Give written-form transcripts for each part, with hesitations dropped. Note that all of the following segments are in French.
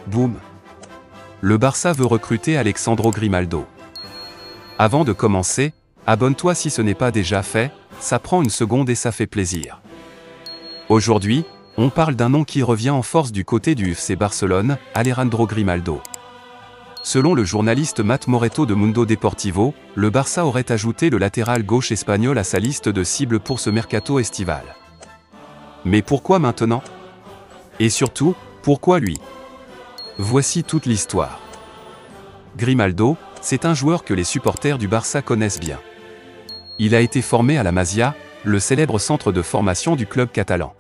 Boum! Le Barça veut recruter Alexandro Grimaldo. Avant de commencer, abonne-toi si ce n'est pas déjà fait, ça prend une seconde et ça fait plaisir. Aujourd'hui, on parle d'un nom qui revient en force du côté du FC Barcelone, Alejandro Grimaldo. Selon le journaliste Matt Moreto de Mundo Deportivo, le Barça aurait ajouté le latéral gauche espagnol à sa liste de cibles pour ce mercato estival. Mais pourquoi maintenant? Et surtout, pourquoi lui? Voici toute l'histoire. Grimaldo, c'est un joueur que les supporters du Barça connaissent bien. Il a été formé à la Masia, le célèbre centre de formation du club catalan.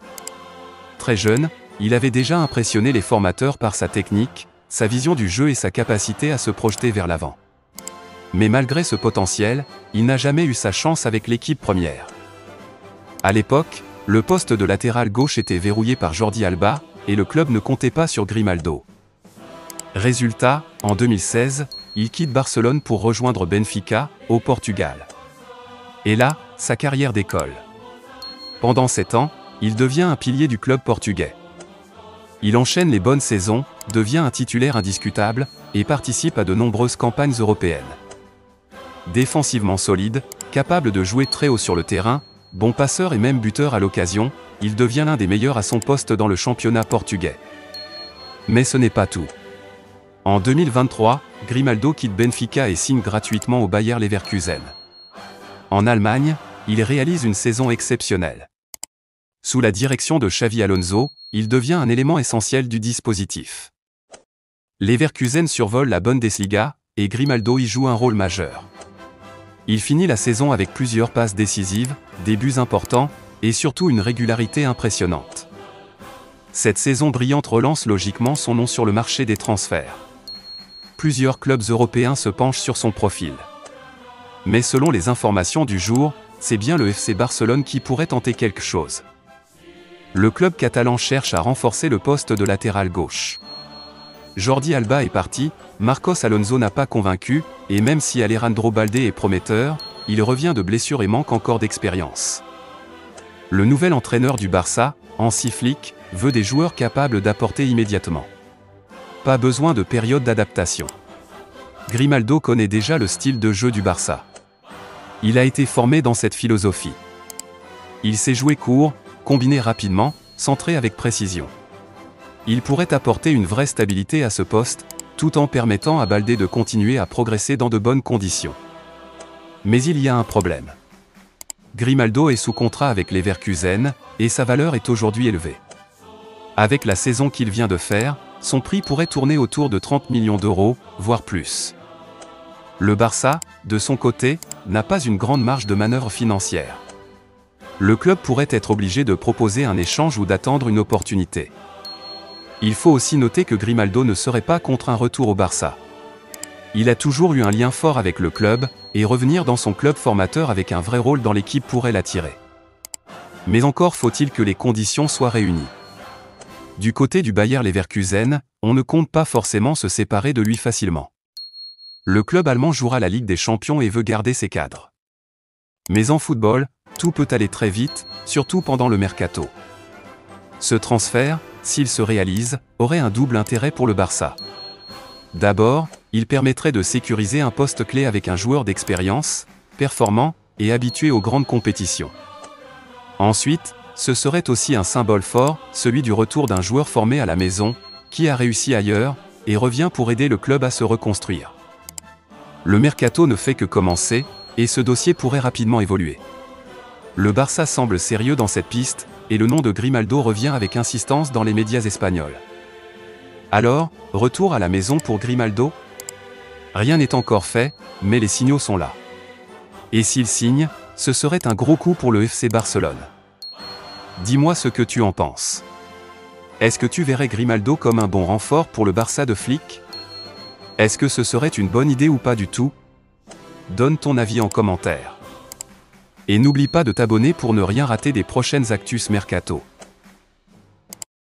Très jeune, il avait déjà impressionné les formateurs par sa technique, sa vision du jeu et sa capacité à se projeter vers l'avant. Mais malgré ce potentiel, il n'a jamais eu sa chance avec l'équipe première. À l'époque, le poste de latéral gauche était verrouillé par Jordi Alba, et le club ne comptait pas sur Grimaldo. Résultat, en 2016, il quitte Barcelone pour rejoindre Benfica, au Portugal. Et là, sa carrière décolle. Pendant 7 ans, il devient un pilier du club portugais. Il enchaîne les bonnes saisons, devient un titulaire indiscutable, et participe à de nombreuses campagnes européennes. Défensivement solide, capable de jouer très haut sur le terrain, bon passeur et même buteur à l'occasion, il devient l'un des meilleurs à son poste dans le championnat portugais. Mais ce n'est pas tout. En 2023, Grimaldo quitte Benfica et signe gratuitement au Bayer Leverkusen. En Allemagne, il réalise une saison exceptionnelle. Sous la direction de Xavi Alonso, il devient un élément essentiel du dispositif. Leverkusen survole la Bundesliga, et Grimaldo y joue un rôle majeur. Il finit la saison avec plusieurs passes décisives, des buts importants, et surtout une régularité impressionnante. Cette saison brillante relance logiquement son nom sur le marché des transferts. Plusieurs clubs européens se penchent sur son profil. Mais selon les informations du jour, c'est bien le FC Barcelone qui pourrait tenter quelque chose. Le club catalan cherche à renforcer le poste de latéral gauche. Jordi Alba est parti, Marcos Alonso n'a pas convaincu, et même si Alejandro Balde est prometteur, il revient de blessure et manque encore d'expérience. Le nouvel entraîneur du Barça, Hansi Flick, veut des joueurs capables d'apporter immédiatement. Pas besoin de période d'adaptation. Grimaldo connaît déjà le style de jeu du Barça. Il a été formé dans cette philosophie. Il sait jouer court, combiner rapidement, centrer avec précision. Il pourrait apporter une vraie stabilité à ce poste, tout en permettant à Balde de continuer à progresser dans de bonnes conditions. Mais il y a un problème. Grimaldo est sous contrat avec Leverkusen, et sa valeur est aujourd'hui élevée. Avec la saison qu'il vient de faire, son prix pourrait tourner autour de 30 millions d'euros, voire plus. Le Barça, de son côté, n'a pas une grande marge de manœuvre financière. Le club pourrait être obligé de proposer un échange ou d'attendre une opportunité. Il faut aussi noter que Grimaldo ne serait pas contre un retour au Barça. Il a toujours eu un lien fort avec le club, et revenir dans son club formateur avec un vrai rôle dans l'équipe pourrait l'attirer. Mais encore faut-il que les conditions soient réunies. Du côté du Bayer Leverkusen, on ne compte pas forcément se séparer de lui facilement. Le club allemand jouera la Ligue des Champions et veut garder ses cadres. Mais en football, tout peut aller très vite, surtout pendant le mercato. Ce transfert, s'il se réalise, aurait un double intérêt pour le Barça. D'abord, il permettrait de sécuriser un poste clé avec un joueur d'expérience, performant, et habitué aux grandes compétitions. Ensuite, ce serait aussi un symbole fort, celui du retour d'un joueur formé à la maison, qui a réussi ailleurs, et revient pour aider le club à se reconstruire. Le mercato ne fait que commencer, et ce dossier pourrait rapidement évoluer. Le Barça semble sérieux dans cette piste, et le nom de Grimaldo revient avec insistance dans les médias espagnols. Alors, retour à la maison pour Grimaldo? Rien n'est encore fait, mais les signaux sont là. Et s'il signe, ce serait un gros coup pour le FC Barcelone. Dis-moi ce que tu en penses. Est-ce que tu verrais Grimaldo comme un bon renfort pour le Barça de Flick? Est-ce que ce serait une bonne idée ou pas du tout? Donne ton avis en commentaire. Et n'oublie pas de t'abonner pour ne rien rater des prochaines actus mercato.